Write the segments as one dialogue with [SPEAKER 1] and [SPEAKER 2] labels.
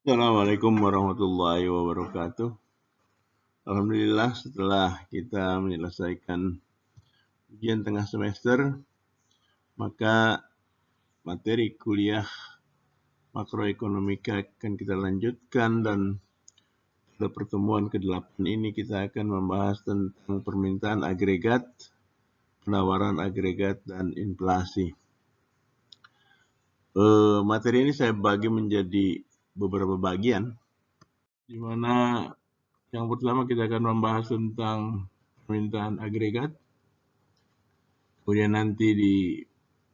[SPEAKER 1] Assalamualaikum warahmatullahi wabarakatuh. Alhamdulillah setelah kita menyelesaikan ujian tengah semester, maka materi kuliah makroekonomika akan kita lanjutkan, dan pada pertemuan ke-8 ini kita akan membahas tentang permintaan agregat, penawaran agregat, dan inflasi. Materi ini saya bagi menjadi beberapa bagian, di mana yang pertama kita akan membahas tentang permintaan agregat. Kemudian nanti di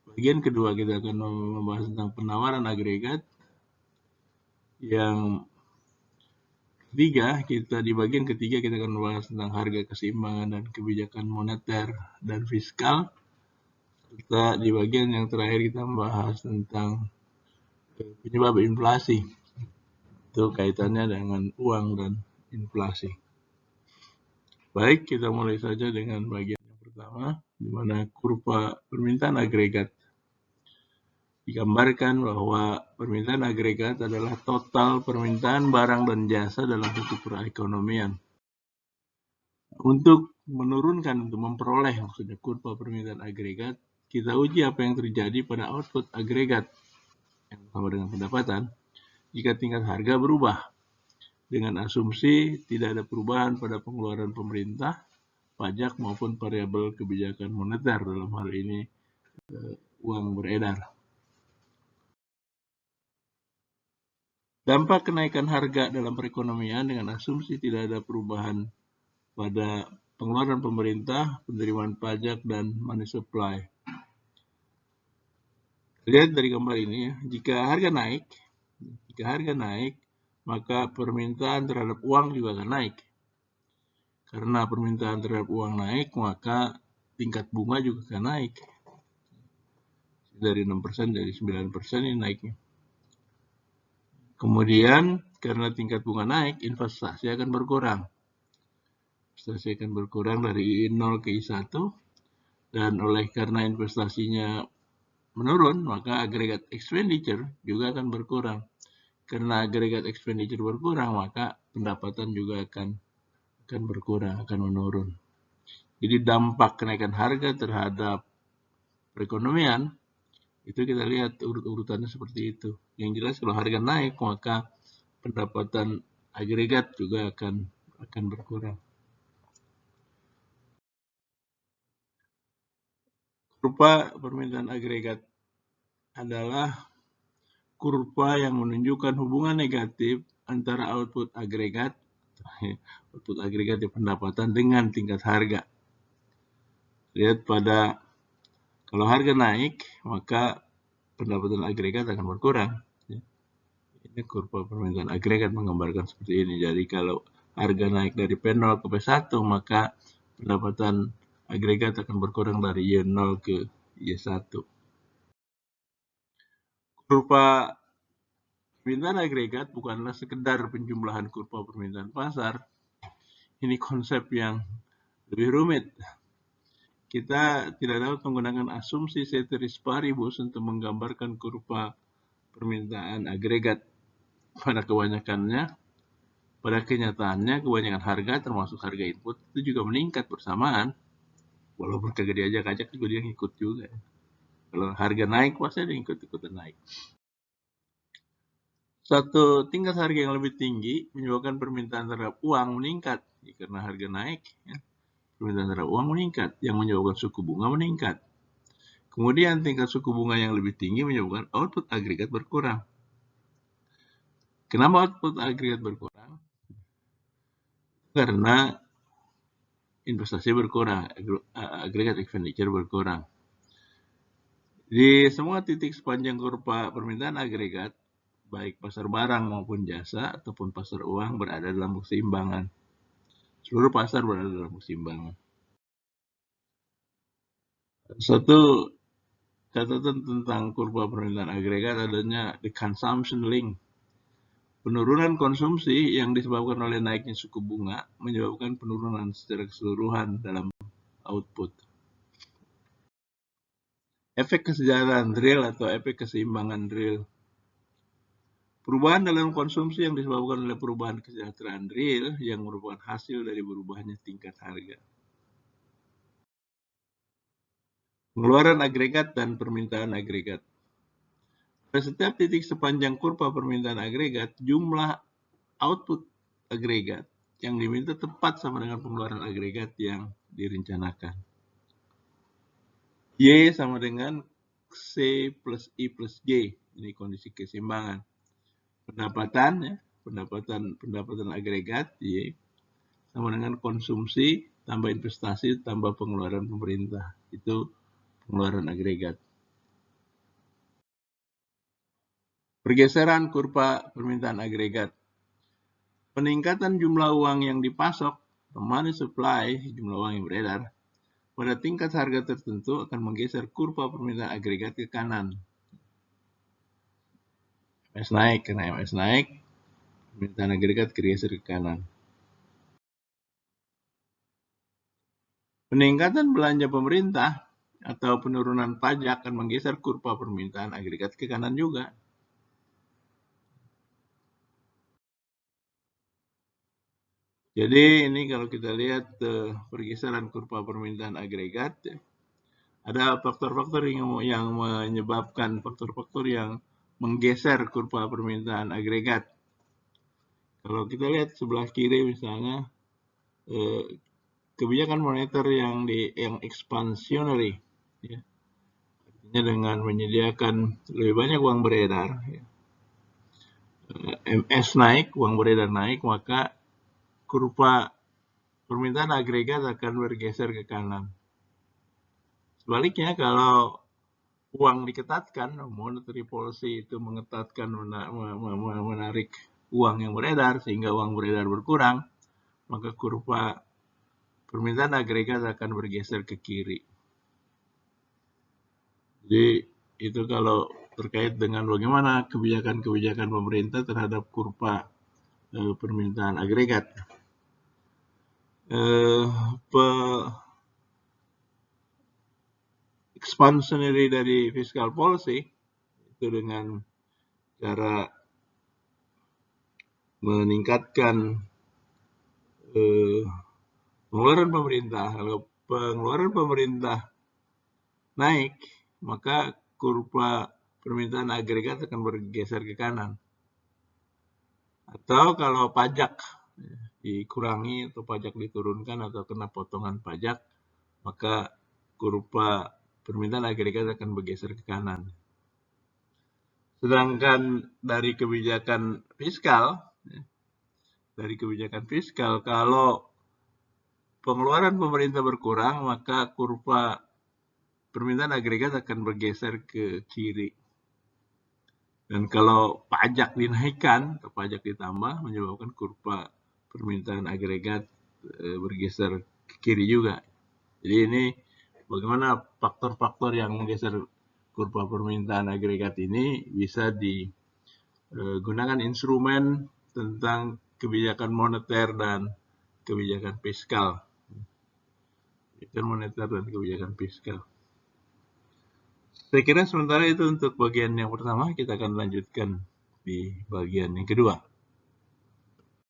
[SPEAKER 1] bagian kedua kita akan membahas tentang penawaran agregat. Yang di bagian ketiga kita akan membahas tentang harga keseimbangan dan kebijakan moneter dan fiskal. Serta di bagian yang terakhir kita membahas tentang penyebab inflasi. Itu kaitannya dengan uang dan inflasi. Baik, kita mulai saja dengan bagian yang pertama, di mana kurva permintaan agregat. Digambarkan bahwa permintaan agregat adalah total permintaan barang dan jasa dalam satu perekonomian. Untuk memperoleh maksudnya kurva permintaan agregat, kita uji apa yang terjadi pada output agregat yang sama dengan pendapatan jika tingkat harga berubah, dengan asumsi tidak ada perubahan pada pengeluaran pemerintah, pajak maupun variabel kebijakan moneter, dalam hal ini uang beredar. Dampak kenaikan harga dalam perekonomian dengan asumsi tidak ada perubahan pada pengeluaran pemerintah, penerimaan pajak, dan money supply. Lihat dari gambar ini, jika harga naik, maka permintaan terhadap uang juga akan naik. Karena permintaan terhadap uang naik, maka tingkat bunga juga akan naik. Dari 6% dari 9% ini naiknya. Kemudian karena tingkat bunga naik, investasi akan berkurang. Investasi akan berkurang dari I0 ke I1, dan karena investasinya menurun, maka agregat expenditure juga akan berkurang. Karena agregat expenditure berkurang, maka pendapatan juga akan berkurang, akan menurun. Jadi dampak kenaikan harga terhadap perekonomian itu kita lihat urut-urutannya seperti itu. Yang jelas kalau harga naik, maka pendapatan agregat juga akan berkurang. Kurva permintaan agregat adalah kurva yang menunjukkan hubungan negatif antara output agregat di pendapatan dengan tingkat harga. Lihat kalau harga naik, maka pendapatan agregat akan berkurang. Ini kurva permintaan agregat menggambarkan seperti ini. Jadi kalau harga naik dari P0 ke P1, maka pendapatan agregat akan berkurang dari Y0 ke Y1. Kurva permintaan agregat bukanlah sekedar penjumlahan kurva permintaan pasar. Ini konsep yang lebih rumit. Kita tidak dapat menggunakan asumsi ceteris paribus untuk menggambarkan kurva permintaan agregat. Pada kenyataannya, kebanyakan harga, termasuk harga input, itu juga meningkat bersamaan. Walaupun kagak diajak-ajak juga dia ngikut juga. Kalau harga naik, pasti dia ikut-ikutan naik. Satu tingkat harga yang lebih tinggi menyebabkan permintaan terhadap uang meningkat. Karena harga naik, permintaan terhadap uang meningkat, yang menyebabkan suku bunga meningkat. Kemudian tingkat suku bunga yang lebih tinggi menyebabkan output agregat berkurang. Kenapa output agregat berkurang? Karena investasi berkurang, agregat expenditure berkurang. Di semua titik sepanjang kurva permintaan agregat, baik pasar barang maupun jasa ataupun pasar uang, berada dalam keseimbangan. Seluruh pasar berada dalam keseimbangan. Satu catatan tentang kurva permintaan agregat adanya the consumption link. Penurunan konsumsi yang disebabkan oleh naiknya suku bunga menyebabkan penurunan secara keseluruhan dalam output. Efek kesejahteraan real atau efek keseimbangan real. Perubahan dalam konsumsi yang disebabkan oleh perubahan kesejahteraan real yang merupakan hasil dari berubahnya tingkat harga. Pengeluaran agregat dan permintaan agregat. Pada setiap titik sepanjang kurva permintaan agregat, jumlah output agregat yang diminta tepat sama dengan pengeluaran agregat yang direncanakan. Y sama dengan C plus I plus G. Ini kondisi keseimbangan. Pendapatan agregat Y sama dengan konsumsi tambah investasi tambah pengeluaran pemerintah. Itu pengeluaran agregat. Pergeseran kurva permintaan agregat. Peningkatan jumlah uang yang dipasok, money supply, jumlah uang yang beredar, pada tingkat harga tertentu akan menggeser kurva permintaan agregat ke kanan. MS naik, karena MS naik, permintaan agregat bergeser ke kanan. Peningkatan belanja pemerintah atau penurunan pajak akan menggeser kurva permintaan agregat ke kanan juga. Jadi ini kalau kita lihat pergeseran kurva permintaan agregat, ada faktor-faktor yang menyebabkan faktor-faktor yang menggeser kurva permintaan agregat. Kalau kita lihat sebelah kiri misalnya, kebijakan moneter yang expansionary, ya. Artinya dengan menyediakan lebih banyak uang beredar, ya. MS naik, uang beredar naik, maka kurva permintaan agregat akan bergeser ke kanan. Sebaliknya, kalau uang diketatkan, monetary policy itu mengetatkan, menarik uang yang beredar, sehingga uang beredar berkurang, maka kurva permintaan agregat akan bergeser ke kiri. Jadi, itu kalau terkait dengan bagaimana kebijakan-kebijakan pemerintah terhadap kurva permintaan agregat. Expansionary dari fiscal policy itu dengan cara meningkatkan pengeluaran pemerintah. Kalau pengeluaran pemerintah naik, maka kurva permintaan agregat akan bergeser ke kanan. Atau kalau pajak dikurangi atau pajak diturunkan atau kena potongan pajak, maka kurva permintaan agregat akan bergeser ke kanan. Sedangkan dari kebijakan fiskal, kalau pengeluaran pemerintah berkurang, maka kurva permintaan agregat akan bergeser ke kiri. Dan kalau pajak dinaikkan atau pajak ditambah, menyebabkan kurva permintaan agregat bergeser ke kiri juga. Jadi ini bagaimana faktor-faktor yang menggeser kurva permintaan agregat ini bisa digunakan instrumen tentang kebijakan moneter dan kebijakan fiskal. Kebijakan moneter dan kebijakan fiskal. Saya kira sementara itu untuk bagian yang pertama, kita akan lanjutkan di bagian yang kedua.